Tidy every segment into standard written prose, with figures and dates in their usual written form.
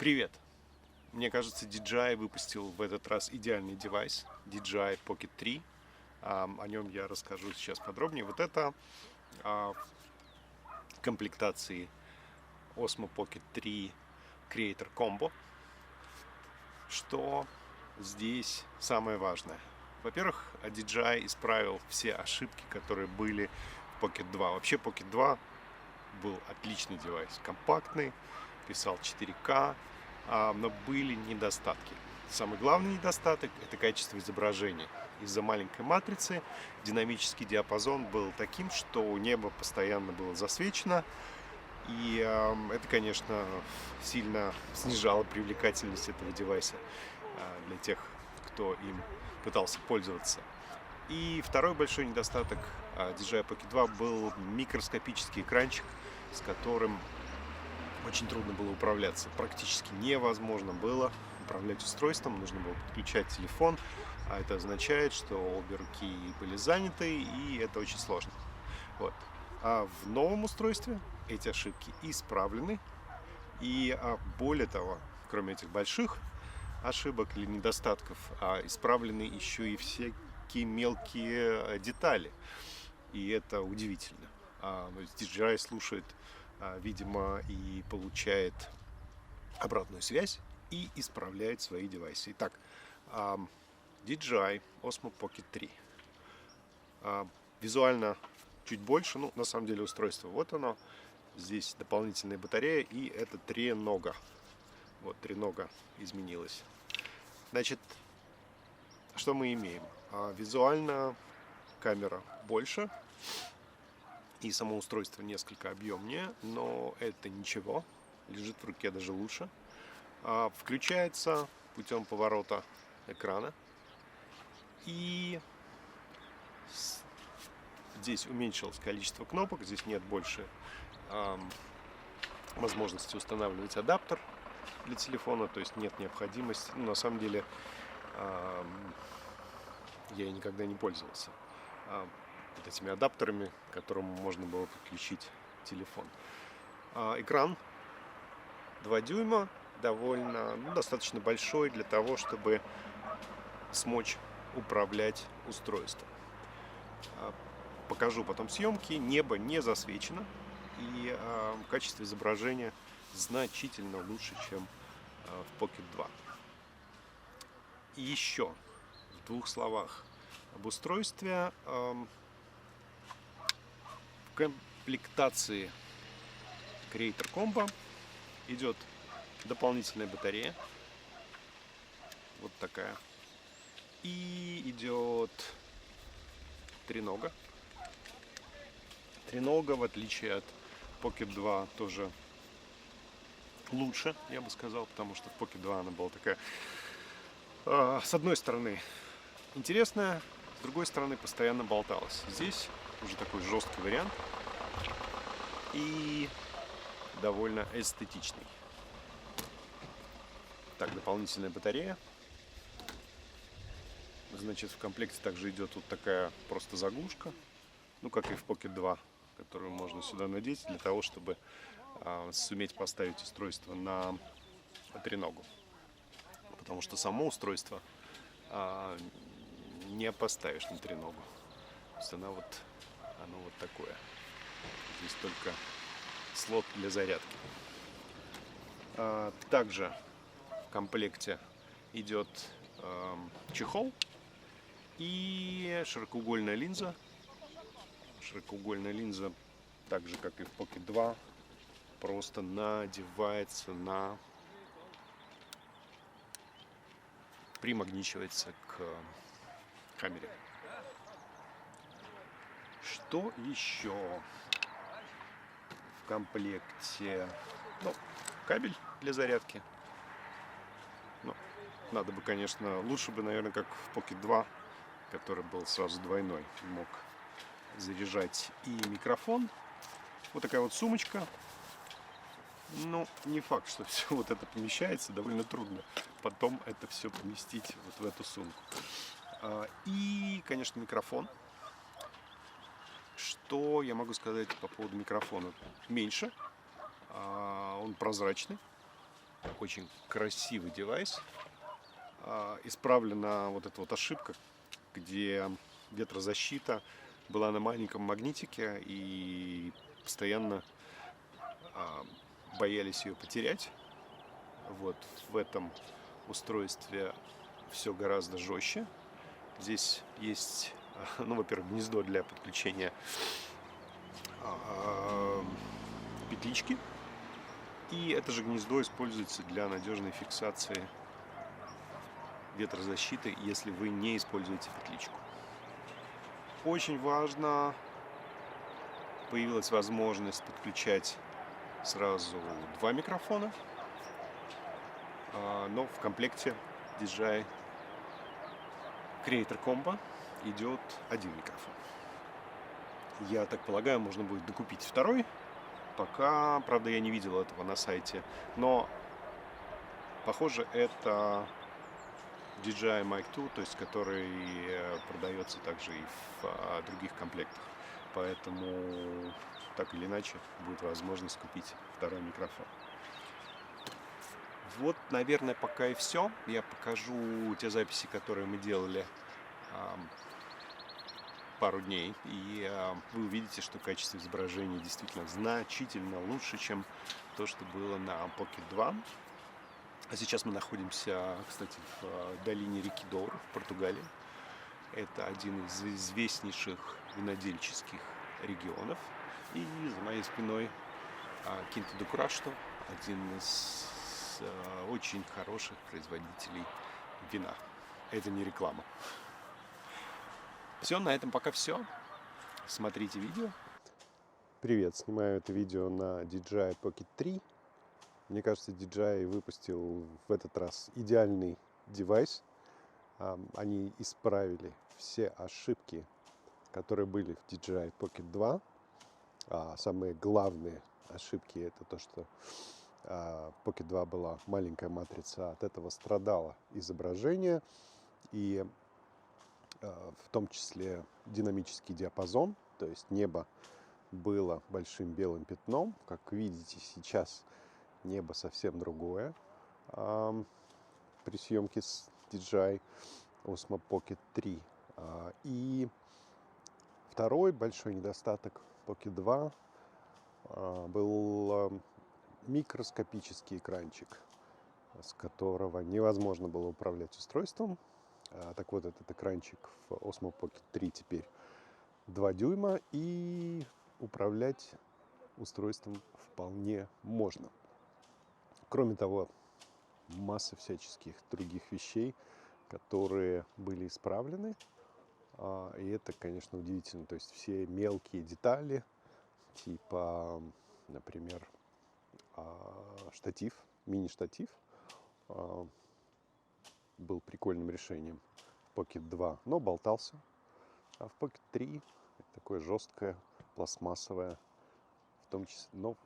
Привет! Мне кажется, DJI выпустил в этот раз идеальный девайс DJI Pocket 3. О нем я расскажу сейчас подробнее. Вот это в комплектации Osmo Pocket 3 Creator Combo. Что здесь самое важное? Во-первых, DJI исправил все ошибки, которые были в Pocket 2. Вообще Pocket 2 был отличный девайс, компактный, писал 4К, но были недостатки. Самый главный недостаток — это качество изображения. Из-за маленькой матрицы динамический диапазон был таким, что небо постоянно было засвечено, и это, конечно, сильно снижало привлекательность этого девайса для тех, кто им пытался пользоваться. И второй большой недостаток DJI Pocket 2 был микроскопический экранчик, с которым очень трудно было управляться. Практически невозможно было управлять устройством, нужно было подключать телефон, а это означает, что обе руки были заняты, и это очень сложно. Вот. А в новом устройстве эти ошибки исправлены, и более того, кроме этих больших ошибок или недостатков, исправлены еще и всякие мелкие детали, и это удивительно. То есть DJI слушает, видимо, и получает обратную связь и исправляет свои девайсы. Итак, DJI Osmo Pocket 3. Визуально чуть больше, ну, на самом деле устройство вот оно. Здесь дополнительная батарея, и это тренога. Вот, тренога изменилась. Значит, что мы имеем? Визуально камера больше, и само устройство несколько объемнее, но это ничего, лежит в руке даже лучше. Включается путем поворота экрана, и здесь уменьшилось количество кнопок, здесь нет больше возможности устанавливать адаптер для телефона, то есть нет необходимости. Ну, на самом деле я никогда не пользовался вот этими адаптерами, к которым можно было подключить телефон. Экран 2 дюйма, довольно, достаточно большой для того, чтобы смочь управлять устройством. Покажу потом съемки. Небо не засвечено, и качество изображения значительно лучше, чем в Pocket 2. И еще в 2 словах об устройстве. В комплектации Creator Combo идет дополнительная батарея, вот такая, и идет тренога. Тренога, в отличие от Pocket 2, тоже лучше, я бы сказал, потому что в Pocket 2 она была такая, с одной стороны, интересная, с другой стороны, постоянно болталась. Здесь уже такой жесткий вариант и довольно эстетичный. Так, дополнительная батарея. Значит, в комплекте также идет вот такая просто заглушка, ну, как и в Pocket 2, которую можно сюда надеть для того, чтобы суметь поставить устройство на треногу. Потому что само устройство не поставишь на треногу. То есть оно вот такое. Здесь только слот для зарядки. Также в комплекте идет чехол и широкоугольная линза. Широкоугольная линза, так же как и в Pocket 2, просто надевается примагничивается к камере. Что еще в комплекте? Ну, кабель для зарядки. Ну, надо бы, конечно, лучше бы, наверное, как в Pocket 2, который был сразу двойной, мог заряжать и микрофон. Вот такая вот сумочка. Ну, не факт, что все вот это помещается, довольно трудно потом это все поместить вот в эту сумку. И, конечно, микрофон. Что я могу сказать по поводу микрофона? Меньше, он прозрачный, Очень красивый девайс. Исправлена вот эта вот ошибка, где ветрозащита была на маленьком магнитике и постоянно боялись ее потерять. Вот в этом устройстве все гораздо жестче. Здесь есть, ну, во-первых, гнездо для подключения петлички. И это же гнездо используется для надежной фиксации ветрозащиты, если вы не используете петличку. Очень важно, появилась возможность подключать сразу два микрофона, но в комплекте DJI Creator Combo идет один микрофон. Я так полагаю, можно будет докупить второй. Пока, правда, я не видел этого на сайте, но похоже, это DJI Mic 2, то есть который продается также и в других комплектах. Поэтому так или иначе будет возможность купить второй микрофон. Вот, наверное, пока и все. Я покажу те записи, которые мы делали пару дней, и вы увидите, что качество изображения действительно значительно лучше, чем то, что было на Pocket 2. А сейчас мы находимся, кстати, в долине реки Доuro в Португалии. Это один из известнейших винодельческих регионов. И за моей спиной Quinta do Crasto, один из очень хороших производителей вина. Это не реклама. Все, на этом пока все. Смотрите видео. Привет, снимаю это видео на DJI Pocket 3. Мне кажется, DJI выпустил в этот раз идеальный девайс. Они исправили все ошибки, которые были в DJI Pocket 2. Самые главные ошибки — это то, что Pocket 2 была маленькая матрица, от этого страдало изображение, и в том числе динамический диапазон, то есть небо было большим белым пятном. Как видите, сейчас небо совсем другое при съемке с DJI Osmo Pocket 3. И второй большой недостаток Pocket 2 был микроскопический экранчик, с которого невозможно было управлять устройством. Так вот, этот экранчик в Osmo Pocket 3 теперь 2 дюйма, и управлять устройством вполне можно. Кроме того, масса всяческих других вещей, которые были исправлены. И это, конечно, удивительно. То есть все мелкие детали, типа, например, штатив, мини-штатив, был прикольным решением в Pocket 2, но болтался. А в Pocket 3 такое жесткое, пластмассовое, в том числе, но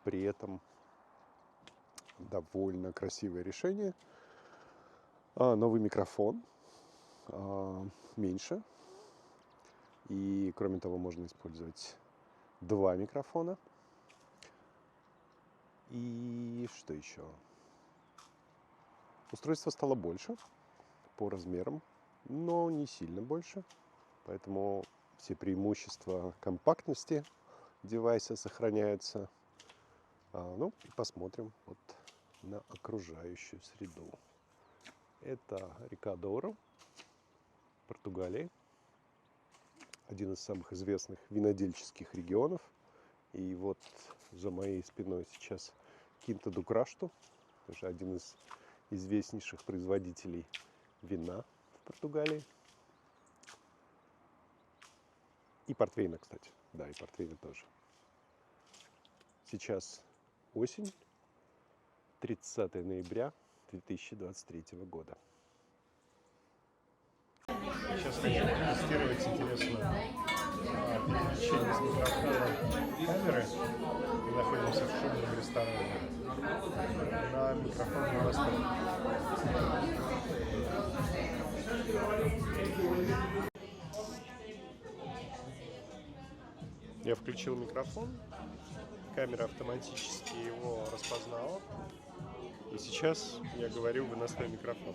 при этом довольно красивое решение. Новый микрофон, меньше. И, кроме того, можно использовать два микрофона. И что еще? Устройство стало больше по размерам, но не сильно больше. Поэтому все преимущества компактности девайса сохраняются. Ну и посмотрим вот на окружающую среду. Это река Доuro, Португалия. Один из самых известных винодельческих регионов. И вот за моей спиной сейчас Quinta do Crasto, тоже один из известнейших производителей вина в Португалии. И портвейна, кстати. Да, и портвейна тоже. Сейчас осень, 30 ноября 2023 года. Сейчас хочу тестировать, интересно, переключение с микрофона камеры. Мы находимся в шумном ресторане на микрофон монастырь. Я включил микрофон, камера автоматически его распознала. И сейчас я говорю в выносной микрофон.